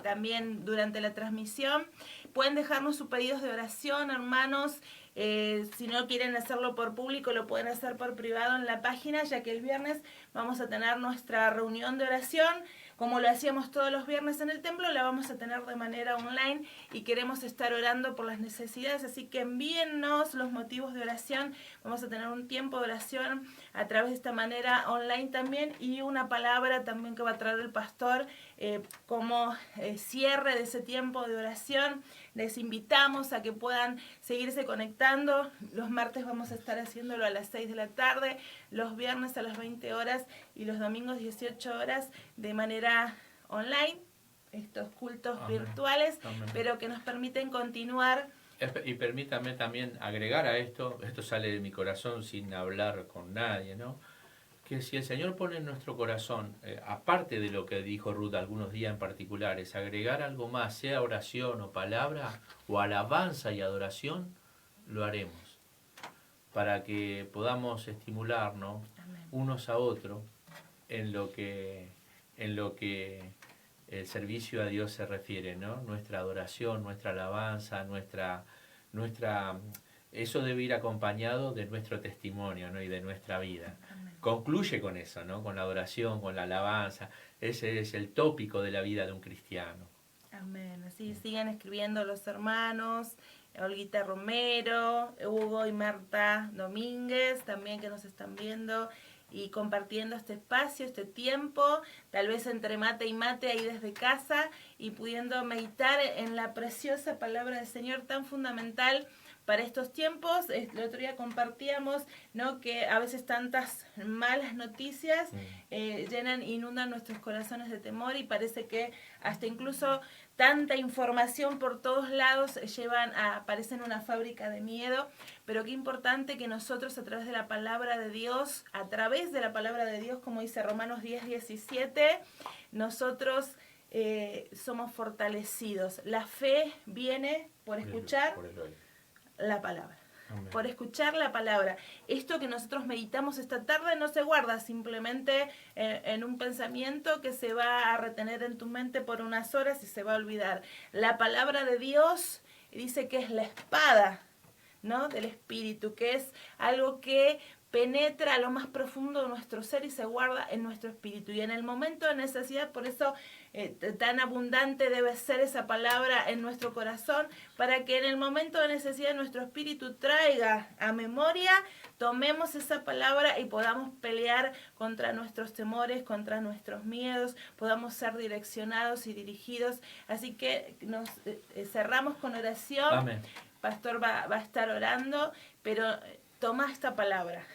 también durante la transmisión. Pueden dejarnos sus pedidos de oración, hermanos. Si no quieren hacerlo por público, lo pueden hacer por privado en la página, ya que el viernes vamos a tener nuestra reunión de oración. Como lo hacíamos todos los viernes en el templo, la vamos a tener de manera online y queremos estar orando por las necesidades, así que envíennos los motivos de oración. Vamos a tener un tiempo de oración a través de esta manera online también, y una palabra también que va a traer el pastor como cierre de ese tiempo de oración. Les invitamos a que puedan seguirse conectando. Los martes vamos a estar haciéndolo a las 6 de la tarde, los viernes a las 20 horas y los domingos 18 horas de manera online, estos cultos virtuales, pero que nos permiten continuar. Y permítame también agregar a esto sale de mi corazón sin hablar con nadie, ¿no? que si el Señor pone en nuestro corazón, aparte de lo que dijo Ruth algunos días en particulares, agregar algo más, sea oración o palabra, o alabanza y adoración, lo haremos, para que podamos estimularnos unos a otros en lo que el servicio a Dios se refiere, ¿no? Nuestra adoración, nuestra alabanza, eso debe ir acompañado de nuestro testimonio, ¿no? Y de nuestra vida. Amén. Concluye con eso, ¿no? Con la adoración, con la alabanza. Ese es el tópico de la vida de un cristiano. Amén. Así sigan escribiendo los hermanos, Olguita Romero, Hugo y Marta Domínguez, también que nos están viendo y compartiendo este espacio, este tiempo, tal vez entre mate y mate ahí desde casa, y pudiendo meditar en la preciosa palabra del Señor tan fundamental para estos tiempos. El otro día compartíamos, ¿no?, que a veces tantas malas noticias inundan nuestros corazones de temor, y parece que hasta incluso tanta información por todos lados parecen una fábrica de miedo. Pero qué importante que nosotros a través de la palabra de Dios, como dice Romanos 10:17, nosotros somos fortalecidos. La fe viene por escuchar la palabra. Amén. Por escuchar la palabra. Esto que nosotros meditamos esta tarde no se guarda simplemente en un pensamiento que se va a retener en tu mente por unas horas y se va a olvidar. La palabra de Dios dice que es la espada, ¿no?, del Espíritu, que es algo que penetra a lo más profundo de nuestro ser y se guarda en nuestro espíritu. Y en el momento de necesidad, por eso tan abundante debe ser esa palabra en nuestro corazón, para que en el momento de necesidad nuestro espíritu traiga a memoria, tomemos esa palabra y podamos pelear contra nuestros temores, contra nuestros miedos, podamos ser direccionados y dirigidos. Así que nos cerramos con oración. Amén. Pastor va a estar orando, pero toma esta palabra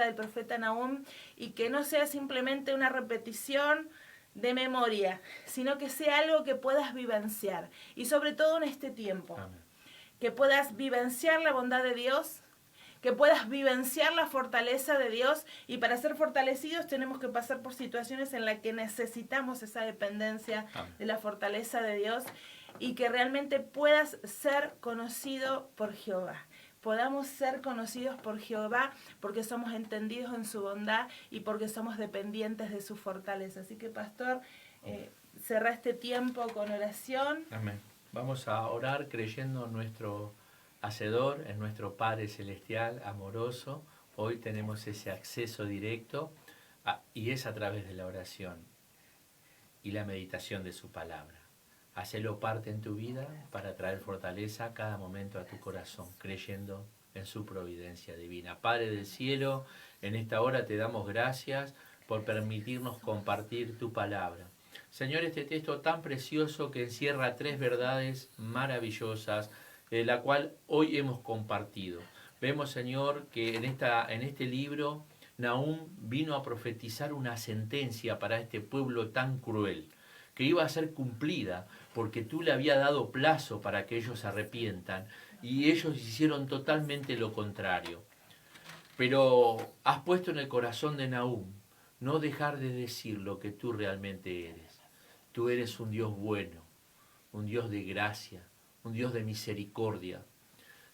del profeta Nahum, y que no sea simplemente una repetición de memoria, sino que sea algo que puedas vivenciar, y sobre todo en este tiempo. Amén. Que puedas vivenciar la bondad de Dios, que puedas vivenciar la fortaleza de Dios, y para ser fortalecidos tenemos que pasar por situaciones en las que necesitamos esa dependencia de la fortaleza de Dios, y que realmente puedas ser conocido por Jehová. Podamos ser conocidos por Jehová porque somos entendidos en su bondad y porque somos dependientes de su fortaleza. Así que, pastor, cerra este tiempo con oración. Amén. Vamos a orar creyendo en nuestro Hacedor, en nuestro Padre Celestial, amoroso. Hoy tenemos ese acceso directo y es a través de la oración y la meditación de su palabra. Hacelo parte en tu vida para traer fortaleza a cada momento a tu corazón, creyendo en su providencia divina. Padre del cielo, en esta hora te damos gracias por permitirnos compartir tu palabra. Señor, este texto tan precioso que encierra 3 verdades maravillosas, la cual hoy hemos compartido. Vemos, Señor, que en este libro Nahum vino a profetizar una sentencia para este pueblo tan cruel, que iba a ser cumplida, porque tú le habías dado plazo para que ellos se arrepientan, y ellos hicieron totalmente lo contrario. Pero has puesto en el corazón de Nahum no dejar de decir lo que tú realmente eres. Tú eres un Dios bueno, un Dios de gracia, un Dios de misericordia.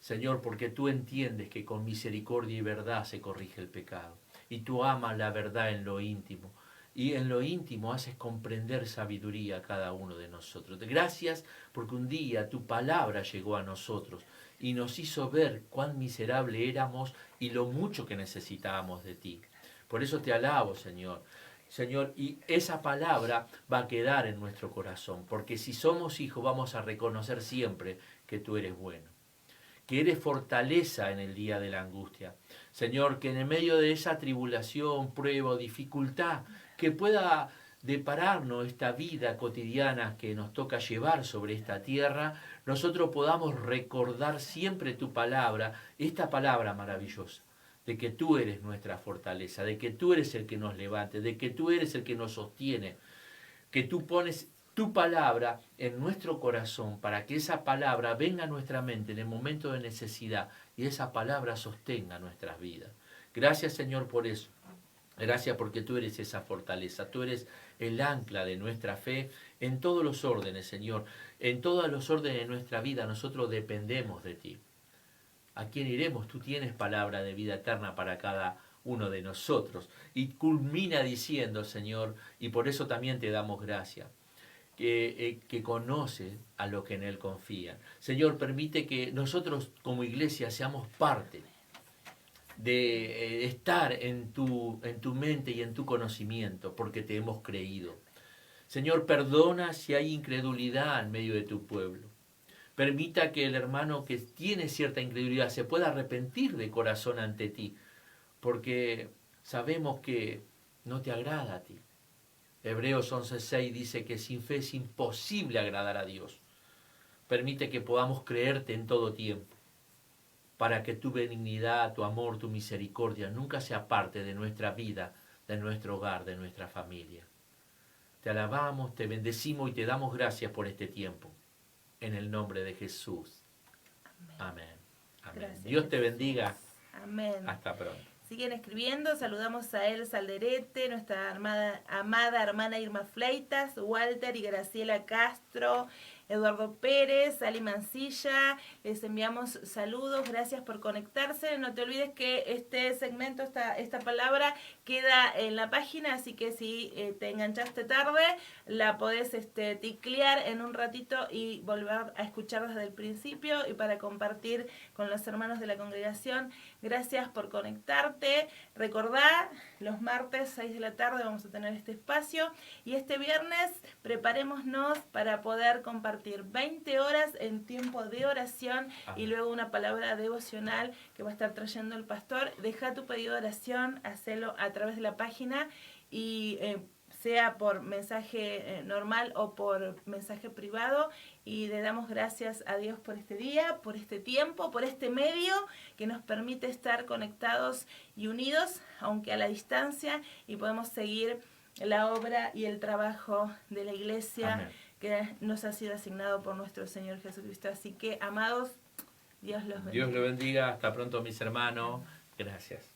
Señor, porque tú entiendes que con misericordia y verdad se corrige el pecado, y tú amas la verdad en lo íntimo. Y en lo íntimo haces comprender sabiduría a cada uno de nosotros. Gracias porque un día tu palabra llegó a nosotros y nos hizo ver cuán miserable éramos y lo mucho que necesitábamos de ti. Por eso te alabo, Señor. Señor, y esa palabra va a quedar en nuestro corazón, porque si somos hijos vamos a reconocer siempre que tú eres bueno, que eres fortaleza en el día de la angustia. Señor, que en el medio de esa tribulación, prueba o dificultad que pueda depararnos esta vida cotidiana que nos toca llevar sobre esta tierra, nosotros podamos recordar siempre tu palabra, esta palabra maravillosa, de que tú eres nuestra fortaleza, de que tú eres el que nos levante, de que tú eres el que nos sostiene, que tú pones tu palabra en nuestro corazón para que esa palabra venga a nuestra mente en el momento de necesidad y esa palabra sostenga nuestras vidas. Gracias, Señor, por eso. Gracias porque tú eres esa fortaleza, tú eres el ancla de nuestra fe en todos los órdenes, Señor. En todos los órdenes de nuestra vida nosotros dependemos de ti. ¿A quién iremos? Tú tienes palabra de vida eterna para cada uno de nosotros. Y culmina diciendo, Señor, y por eso también te damos gracias, que conoce a los que en Él confían. Señor, permite que nosotros como iglesia seamos parte de estar en tu mente y en tu conocimiento, porque te hemos creído. Señor, perdona si hay incredulidad en medio de tu pueblo. Permita que el hermano que tiene cierta incredulidad se pueda arrepentir de corazón ante ti, porque sabemos que no te agrada a ti. Hebreos 11:6 dice que sin fe es imposible agradar a Dios. Permite que podamos creerte en todo tiempo, para que tu benignidad, tu amor, tu misericordia nunca sea parte de nuestra vida, de nuestro hogar, de nuestra familia. Te alabamos, te bendecimos y te damos gracias por este tiempo. En el nombre de Jesús. Amén. Amén. Gracias, Dios te bendiga. Amén. Hasta pronto. Siguen escribiendo, saludamos a Elsa Alderete, nuestra amada hermana Irma Fleitas, Walter y Graciela Castro, Eduardo Pérez, Ali Mancilla, les enviamos saludos, gracias por conectarse. No te olvides que este segmento, esta palabra queda en la página, así que si te enganchaste tarde, la podés ticlear en un ratito y volver a escuchar desde el principio y para compartir con los hermanos de la congregación. Gracias por conectarte. Recordá, los martes 6 de la tarde vamos a tener este espacio y este viernes preparémonos para poder compartir 20 horas en tiempo de oración. Amén. Y luego una palabra devocional que va a estar trayendo el pastor. Deja tu pedido de oración, hacelo a través de la página y sea por mensaje normal o por mensaje privado, y le damos gracias a Dios por este día, por este tiempo, por este medio que nos permite estar conectados y unidos, aunque a la distancia, y podemos seguir la obra y el trabajo de la iglesia. Amén. Que nos ha sido asignado por nuestro Señor Jesucristo. Así que, amados, Dios los bendiga. Dios los bendiga. Hasta pronto, mis hermanos. Gracias.